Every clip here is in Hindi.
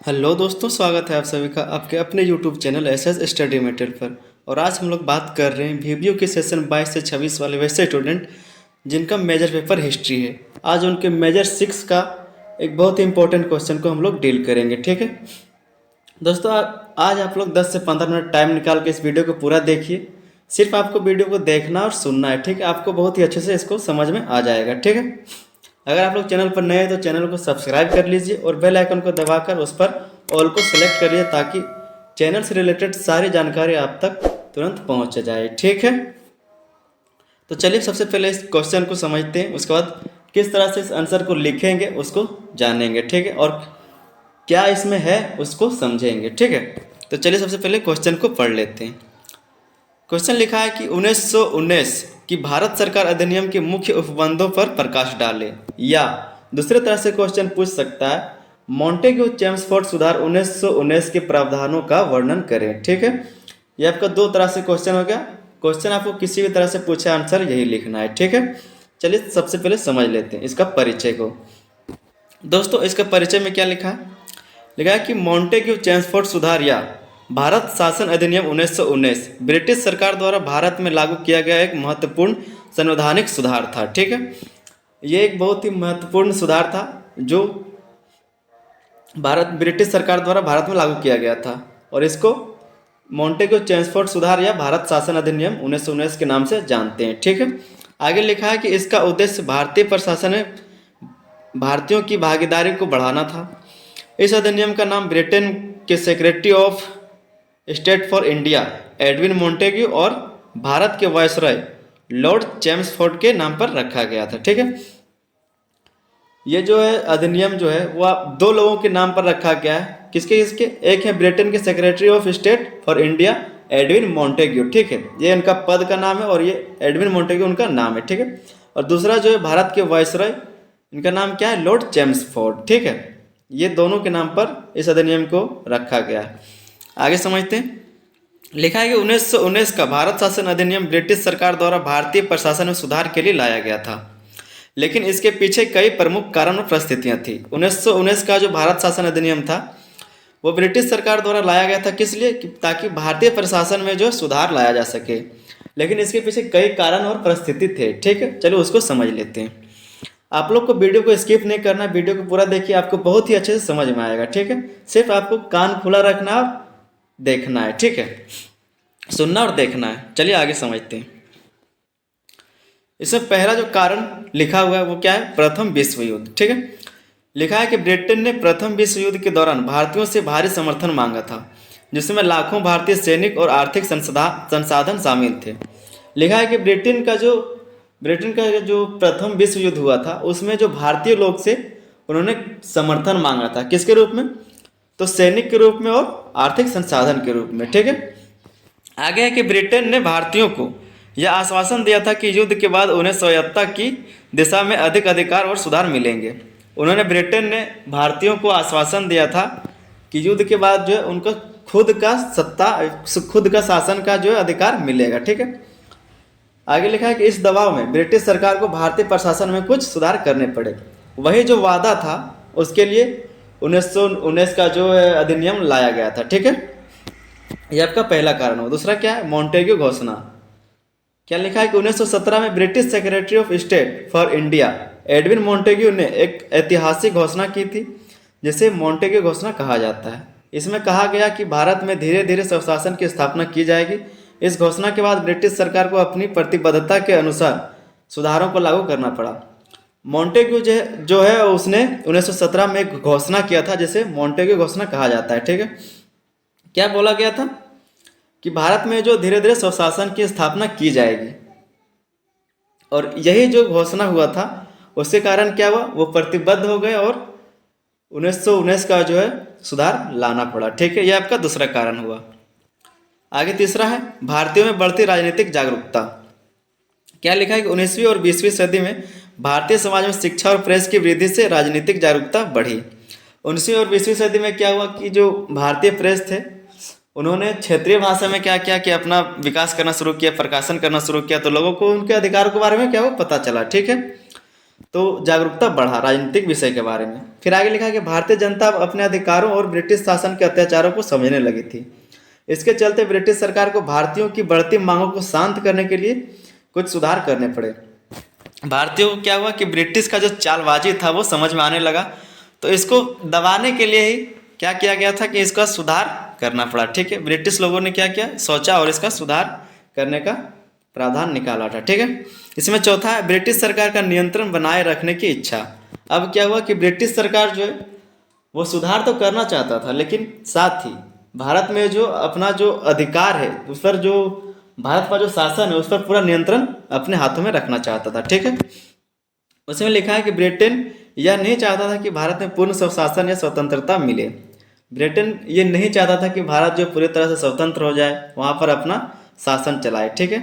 हेलो दोस्तों, स्वागत है आप सभी का आपके अपने YouTube channel SS study material पर। और आज हम लोग बात कर रहे हैं वीवीओ के सेशन 22 से 26 वाले वैसे स्टूडेंट जिनका मेजर पेपर हिस्ट्री है। आज उनके मेजर 6 का एक बहुत ही इंपॉर्टेंट क्वेश्चन को हम लोग डील करेंगे। ठीक है दोस्तों, आज आप लोग 10 से 15 मिनट टाइम निकाल के इस वीडियो को पूरा देखिए। सिर्फ आपको वीडियो को देखना और सुनना है। ठीक है, आपको बहुत ही अच्छे से इसको समझ में आ जाएगा। ठीक है, अगर आप लोग चैनल पर नए हैं तो चैनल को सब्सक्राइब कर लीजिए और बेल आइकन को दबाकर उस पर ऑल को सेलेक्ट करिए ताकि चैनल से रिलेटेड सारी जानकारी आप तक तुरंत पहुंच जाए। ठीक है, तो चलिए सबसे पहले इस क्वेश्चन को समझते हैं, उसके बाद किस तरह से इस आंसर को लिखेंगे उसको जानेंगे। ठीक है, और क्या इसमें है उसको समझेंगे। ठीक है, तो चलिए सबसे पहले क्वेश्चन को पढ़ लेते हैं। क्वेश्चन लिखा है कि 1919 की भारत सरकार अधिनियम के मुख्य उपबंधों पर प्रकाश डाले। या दूसरे तरह से क्वेश्चन पूछ सकता है, मॉन्टेग्यू चेम्सफोर्ड सुधार 1919 के प्रावधानों का वर्णन करें। ठीक है, ये आपका दो तरह से क्वेश्चन हो गया। क्वेश्चन आपको किसी भी तरह से पूछे आंसर यही लिखना है। ठीक है, चलिए सबसे पहले समझ लेते हैं इसका परिचय को। दोस्तों, इसका परिचय में क्या लिखा है? लिखा है कि मॉन्टेग्यू चेम्सफोर्ड सुधार या भारत शासन अधिनियम 1919 ब्रिटिश सरकार द्वारा भारत में लागू किया गया एक महत्वपूर्ण संवैधानिक सुधार था। ठीक है, ये एक बहुत ही महत्वपूर्ण सुधार था जो ब्रिटिश सरकार द्वारा भारत में लागू किया गया था और इसको मॉन्टेग्यू चेम्सफोर्ड सुधार या भारत शासन अधिनियम 1919 के नाम से जानते हैं। ठीक है, आगे लिखा है कि इसका उद्देश्य भारतीय प्रशासन में भारतीयों की भागीदारी को बढ़ाना था। इस अधिनियम का नाम ब्रिटेन के secretary of state for India Edwin Montagu और भारत के वायसरॉय लॉर्ड चेम्सफोर्ड के नाम पर रखा गया था। ठीक है, ये जो है अधिनियम जो है वो दो लोगों के नाम पर रखा गया है। किसके किसके? एक है ब्रिटेन के secretary of state for India Edwin Montagu. ठीक है, ये इनका पद का नाम है और ये एडविन मॉन्टेग्यू उनका नाम है। ठीक है, और दूसरा जो है भारत के वायसरॉय, इनका नाम क्या है? Lord Chelmsford. ठीक है, ये दोनों के नाम पर इस अधिनियम को रखा गया है। आगे समझते हैं। लिखा है कि 1919 का भारत शासन अधिनियम ब्रिटिश सरकार द्वारा भारतीय प्रशासन में सुधार के लिए लाया गया था, लेकिन इसके पीछे कई प्रमुख कारण और परिस्थितियां थी। 1919 का जो भारत शासन अधिनियम था वो ब्रिटिश सरकार द्वारा लाया गया था, किस लिए? ताकि भारतीय प्रशासन में जो सुधार लाया जा सके, लेकिन इसके पीछे कई कारण और परिस्थिति थे। ठीक है, चलो उसको समझ लेते हैं। आप लोग को वीडियो को स्किप नहीं करना, वीडियो को पूरा देखिए, आपको बहुत ही अच्छे से समझ में आएगा। ठीक है, सिर्फ आपको कान खुला रखना और देखना है। ठीक है, सुनना और देखना है। चलिए आगे समझते हैं। इसमें पहला जो कारण लिखा हुआ है वो क्या है? प्रथम विश्व युद्ध। ठीक है, लिखा है कि ब्रिटेन ने प्रथम विश्व युद्ध के दौरान भारतीयों से भारी समर्थन मांगा था, जिसमें लाखों भारतीय सैनिक और आर्थिक संसाधन शामिल थे। लिखा है कि ब्रिटेन का जो प्रथम विश्व युद्ध हुआ था उसमें जो भारतीय लोग से उन्होंने समर्थन मांगा था, किसके रूप में? तो सैनिक के रूप में और आर्थिक संसाधन के रूप में। ठीक है, आगे है कि ब्रिटेन ने भारतीयों को यह आश्वासन दिया था कि युद्ध के बाद उन्हें स्वायत्तता की दिशा में अधिक अधिकार और सुधार मिलेंगे। ब्रिटेन ने भारतीयों को आश्वासन दिया था कि युद्ध के बाद जो है उनको खुद का शासन का जो है अधिकार मिलेगा। ठीक है, आगे लिखा है कि इस दबाव में ब्रिटिश सरकार को भारतीय प्रशासन में कुछ सुधार करने पड़े। वही जो वादा था उसके लिए 1919 का जो अधिनियम लाया गया था। ठीक है, यह आपका पहला कारण हो। दूसरा क्या है? मॉन्टेग्यू घोषणा। क्या लिखा है कि 1917 में British secretary of state for India Edwin Montagu ने एक ऐतिहासिक घोषणा की थी जिसे मॉन्टेग्यू घोषणा कहा जाता है। इसमें कहा गया कि भारत में धीरे धीरे स्वशासन की स्थापना की जाएगी। इस घोषणा के बाद ब्रिटिश सरकार को अपनी प्रतिबद्धता के अनुसार सुधारों को लागू करना पड़ा। मॉन्टेग्यू जो है उसने 1917 में एक घोषणा किया था जिसे मॉन्टेग्यू घोषणा कहा जाता है। ठीक है, क्या बोला गया था? कि भारत में जो धीरे धीरे स्वशासन की स्थापना की जाएगी, और यही जो घोषणा हुआ था उसके कारण क्या हुआ? वो प्रतिबद्ध हो गए और 1919 का जो है सुधार लाना पड़ा। ठीक है, यह आपका दूसरा कारण हुआ। आगे तीसरा है भारतीयों में बढ़ती राजनीतिक जागरूकता। क्या लिखा है कि 19वीं और 20वीं सदी में भारतीय समाज में शिक्षा और प्रेस की वृद्धि से राजनीतिक जागरूकता बढ़ी। 19वीं और 20वीं सदी में क्या हुआ कि जो भारतीय प्रेस थे उन्होंने क्षेत्रीय भाषा में क्या किया कि अपना विकास करना शुरू किया, प्रकाशन करना शुरू किया, तो लोगों को उनके अधिकार के बारे में क्या हुआ? पता चला। ठीक है, तो जागरूकता बढ़ा राजनीतिक विषय के बारे में। फिर आगे लिखा कि भारतीय जनता अब अपने अधिकारों और ब्रिटिश शासन के अत्याचारों को समझने लगी थी। इसके चलते ब्रिटिश सरकार को भारतीयों की बढ़ती मांगों को शांत करने के लिए कुछ सुधार करने पड़े। भारतीयों को क्या हुआ कि ब्रिटिश का जो चालबाजी था वो समझ में आने लगा, तो इसको दबाने के लिए ही क्या किया गया था कि इसका सुधार करना पड़ा। ठीक है, ब्रिटिश लोगों ने क्या किया, सोचा और इसका सुधार करने का प्रावधान निकाला था। ठीक है, इसमें चौथा है ब्रिटिश सरकार का नियंत्रण बनाए रखने की इच्छा। अब क्या हुआ कि ब्रिटिश सरकार जो है वो सुधार तो करना चाहता था, लेकिन साथ ही भारत में जो अपना जो अधिकार है उस पर, जो भारत का जो शासन है उस पर पूरा नियंत्रण अपने हाथों में रखना चाहता था। ठीक है, उसमें लिखा है कि ब्रिटेन यह नहीं चाहता था कि भारत में पूर्ण स्वशासन या स्वतंत्रता मिले। ब्रिटेन ये नहीं चाहता था कि भारत जो पूरी तरह से स्वतंत्र हो जाए, वहाँ पर अपना शासन चलाए। ठीक है,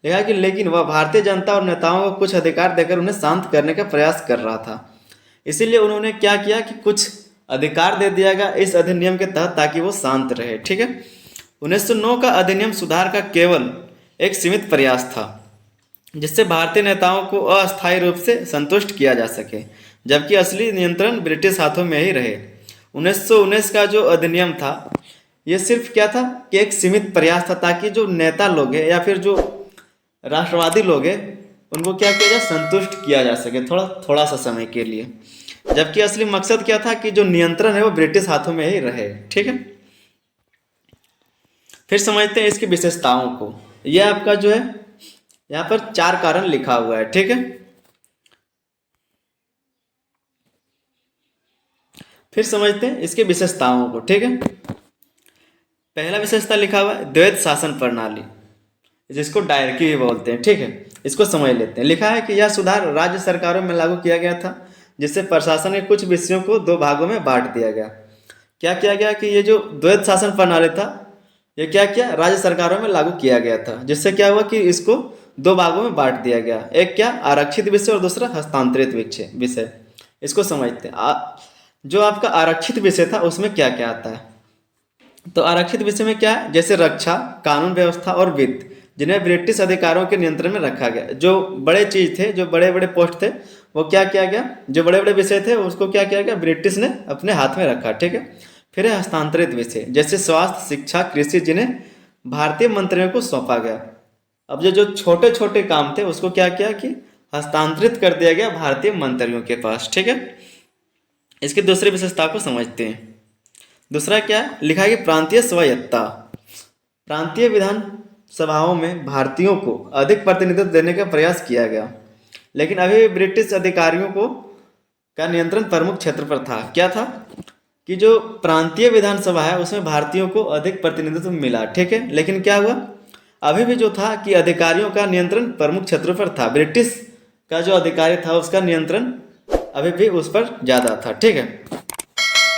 लिखा कि लेकिन वह भारतीय जनता और नेताओं को कुछ अधिकार देकर उन्हें शांत करने का प्रयास कर रहा था। इसीलिए उन्होंने क्या किया कि कुछ अधिकार दे दिया गया इस अधिनियम के तहत, ताकि वो शांत रहे। ठीक है, 1909 का अधिनियम सुधार का केवल एक सीमित प्रयास था, जिससे भारतीय नेताओं को अस्थायी रूप से संतुष्ट किया जा सके, जबकि असली नियंत्रण ब्रिटिश हाथों में ही रहे। 1919 का जो अधिनियम था ये सिर्फ क्या था कि एक सीमित प्रयास था, ताकि जो नेता लोग हैं या फिर जो राष्ट्रवादी लोग हैं उनको क्या किया जाए, संतुष्ट किया जा सके थोड़ा सा समय के लिए, जबकि असली मकसद क्या था कि जो नियंत्रण है वो ब्रिटिश हाथों में ही रहे। ठीक है, फिर समझते हैं इसकी विशेषताओं को। यह आपका जो है यहाँ पर 4 कारण लिखा हुआ है। ठीक है, फिर समझते हैं इसकी विशेषताओं को। ठीक है, पहला विशेषता लिखा हुआ है द्वैध शासन प्रणाली, जिसको डायरकी भी बोलते हैं। ठीक है, इसको समझ लेते हैं। लिखा है कि यह सुधार राज्य सरकारों में लागू किया गया था, जिससे प्रशासन के कुछ विषयों को 2 भागों में बांट दिया गया। क्या किया गया कि ये जो द्वैध शासन प्रणाली था ये क्या किया, राज्य सरकारों में लागू किया गया था, जिससे क्या हुआ कि इसको 2 भागों में बांट दिया गया। एक क्या, आरक्षित विषय और दूसरा हस्तांतरित विषय। इसको समझते हैं। जो आपका आरक्षित विषय था उसमें क्या क्या आता है, तो आरक्षित विषय में क्या है, जैसे रक्षा, कानून व्यवस्था और वित्त, जिन्हें ब्रिटिश अधिकारियों के नियंत्रण में रखा गया। जो बड़े चीज थे, जो बड़े बड़े पोस्ट थे, वो क्या किया गया, जो बड़े बड़े विषय थे उसको क्या किया गया, ब्रिटिश ने अपने हाथ में रखा। ठीक है, फिर है हस्तांतरित विषय, जैसे स्वास्थ्य, शिक्षा, कृषि, जिन्हें भारतीय मंत्रियों को सौंपा गया। अब जो छोटे छोटे काम थे उसको क्या किया कि हस्तांतरित कर दिया गया भारतीय मंत्रियों के पास। ठीक है, इसकी दूसरी विशेषता को समझते हैं। दूसरा क्या है, लिखा है कि प्रांतीय स्वायत्तता। प्रांतीय विधान सभाओं में भारतीयों को अधिक प्रतिनिधित्व देने का प्रयास किया गया, लेकिन अभी भी ब्रिटिश अधिकारियों को का नियंत्रण प्रमुख क्षेत्र पर था। क्या था कि जो प्रांतीय विधानसभा है उसमें भारतीयों को अधिक प्रतिनिधित्व मिला। ठीक है, लेकिन क्या हुआ, अभी भी जो था कि अधिकारियों का नियंत्रण प्रमुख क्षेत्रों पर था। ब्रिटिश का जो अधिकारी था उसका नियंत्रण अभी भी उस पर ज़्यादा था। ठीक है,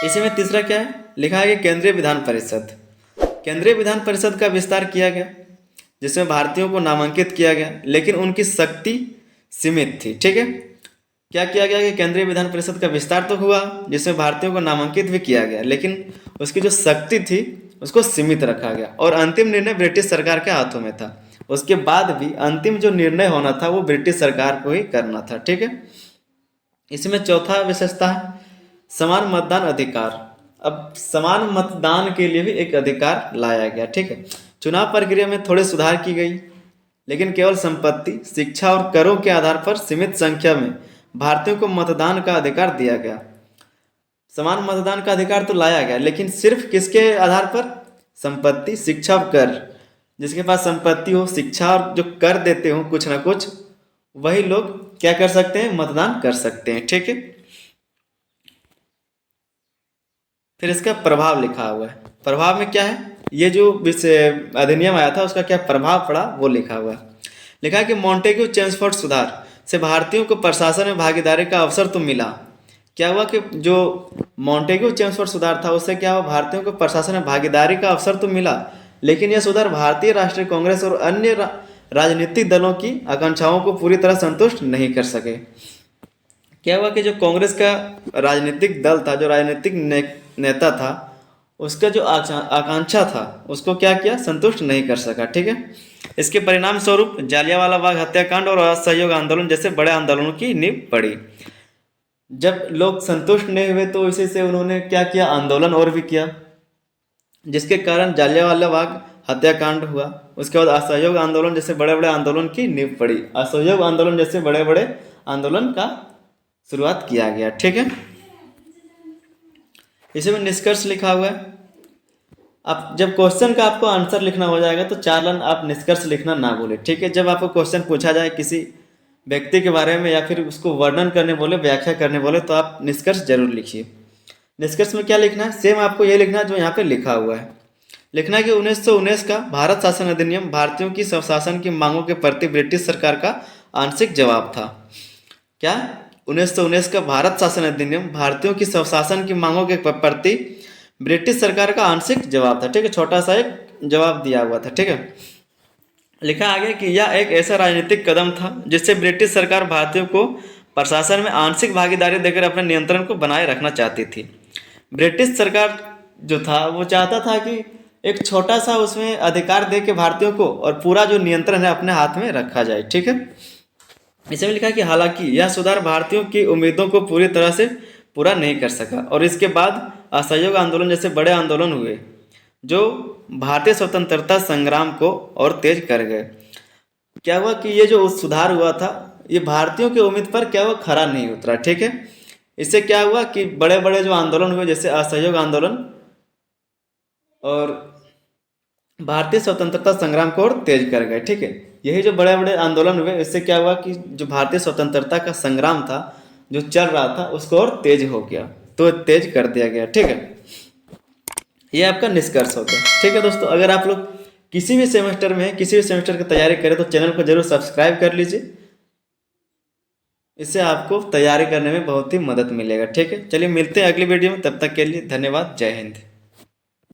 इसी में तीसरा क्या है, लिखा है कि केंद्रीय विधान परिषद। केंद्रीय विधान परिषद का विस्तार किया गया, जिसमें भारतीयों को नामांकित किया गया, लेकिन उनकी शक्ति सीमित थी। ठीक है, क्या किया गया कि केंद्रीय विधान परिषद का विस्तार तो हुआ, जिसमें भारतीयों को नामांकित भी किया गया, लेकिन उसकी जो शक्ति थी उसको सीमित रखा गया और अंतिम निर्णय ब्रिटिश सरकार के हाथों में था। उसके बाद भी अंतिम जो निर्णय होना था वो ब्रिटिश सरकार को ही करना था। ठीक है, इसमें चौथा विशेषता है समान मतदान अधिकार। अब समान मतदान के लिए भी एक अधिकार लाया गया। ठीक है, चुनाव प्रक्रिया में थोड़े सुधार की गई, लेकिन केवल संपत्ति, शिक्षा और करों के आधार पर सीमित संख्या में भारतीयों को मतदान का अधिकार दिया गया। समान मतदान का अधिकार तो लाया गया, लेकिन सिर्फ किसके आधार पर, संपत्ति, शिक्षा और कर। जिसके पास संपत्ति हो, शिक्षा और जो कर देते हो कुछ ना कुछ, वही लोग क्या कर सकते हैं, मतदान कर सकते हैं। ठीक है, फिर इसका प्रभाव लिखा हुआ है। प्रभाव में क्या है, ये जो अधिनियम आया था उसका क्या प्रभाव पड़ा वो लिखा हुआ है। लिखा है कि मॉन्टेग्यू चेम्सफोर्ड सुधार से भारतीयों को प्रशासन में भागीदारी का अवसर तो मिला। क्या हुआ कि जो मॉन्टेग्यू चेम्सफोर्ड सुधार था उससे क्या हुआ, भारतीयों को प्रशासन में भागीदारी का अवसर तो मिला, लेकिन यह सुधार भारतीय राष्ट्रीय कांग्रेस और अन्य राजनीतिक दलों की आकांक्षाओं को पूरी तरह संतुष्ट नहीं कर सके। क्या हुआ कि जो कांग्रेस का राजनीतिक दल था, जो राजनीतिक नेता था, उसका जो आकांक्षा था उसको क्या किया, संतुष्ट नहीं कर सका। ठीक है, इसके परिणाम स्वरूप जालियांवाला बाग हत्याकांड और असहयोग आंदोलन जैसे बड़े आंदोलनों की नींव पड़ी। जब लोग संतुष्ट नहीं हुए तो इसी से उन्होंने क्या किया, आंदोलन और भी किया, जिसके कारण जालियांवाला बाग हत्याकांड हुआ। उसके बाद असहयोग आंदोलन जैसे बड़े बड़े आंदोलन की नींव पड़ी। असहयोग आंदोलन जैसे बड़े बड़े आंदोलन का शुरुआत किया गया। ठीक है, इसी में निष्कर्ष लिखा हुआ है। अब जब क्वेश्चन का आपको आंसर लिखना हो जाएगा तो 4 लाइन आप निष्कर्ष लिखना ना भूलें। ठीक है, जब आपको क्वेश्चन पूछा जाए किसी व्यक्ति के बारे में या फिर उसको वर्णन करने बोले, व्याख्या करने बोले, तो आप निष्कर्ष जरूर लिखिए। निष्कर्ष में क्या लिखना है, सेम आपको ये लिखना है जो यहाँ पे लिखा हुआ है। लिखना है कि 1919 का भारत शासन अधिनियम भारतीयों की स्वशासन की मांगों के प्रति ब्रिटिश सरकार का आंशिक जवाब था। क्या, 1919 का भारत शासन अधिनियम भारतीयों की स्वशासन की मांगों के प्रति ब्रिटिश सरकार का आंशिक जवाब था। ठीक है, छोटा सा एक जवाब दिया हुआ था। ठीक है, लिखा आगे कि यह एक ऐसा राजनीतिक कदम था जिससे ब्रिटिश सरकार भारतीयों को प्रशासन में आंशिक भागीदारी देकर अपने नियंत्रण को बनाए रखना चाहती थी। ब्रिटिश सरकार जो था वो चाहता था कि एक छोटा सा उसमें अधिकार दे के भारतीयों को और पूरा जो नियंत्रण है अपने हाथ में रखा जाए। ठीक है, इसमें लिखा कि हालांकि यह सुधार भारतीयों की उम्मीदों को पूरी तरह से पूरा नहीं कर सका और इसके बाद असहयोग आंदोलन जैसे बड़े आंदोलन हुए जो भारतीय स्वतंत्रता संग्राम को और तेज कर गए। क्या हुआ कि ये जो सुधार हुआ था ये भारतीयों की उम्मीद पर क्या हुआ, खरा नहीं उतरा। ठीक है, इससे क्या हुआ कि बड़े बड़े जो आंदोलन हुए जैसे असहयोग आंदोलन और भारतीय स्वतंत्रता संग्राम को और तेज कर गए। ठीक है, यही जो बड़े बड़े आंदोलन हुए इससे क्या हुआ कि जो भारतीय स्वतंत्रता का संग्राम था जो चल रहा था उसको और तेज हो गया, तो तेज कर दिया गया। ठीक है, ये आपका निष्कर्ष हो गया। ठीक है दोस्तों, अगर आप लोग किसी भी सेमेस्टर में किसी भी सेमेस्टर की तैयारी करें तो चैनल को जरूर सब्सक्राइब कर लीजिए, इससे आपको तैयारी करने में बहुत ही मदद मिलेगा। ठीक है, चलिए मिलते हैं अगली वीडियो में, तब तक के लिए धन्यवाद, जय हिंद।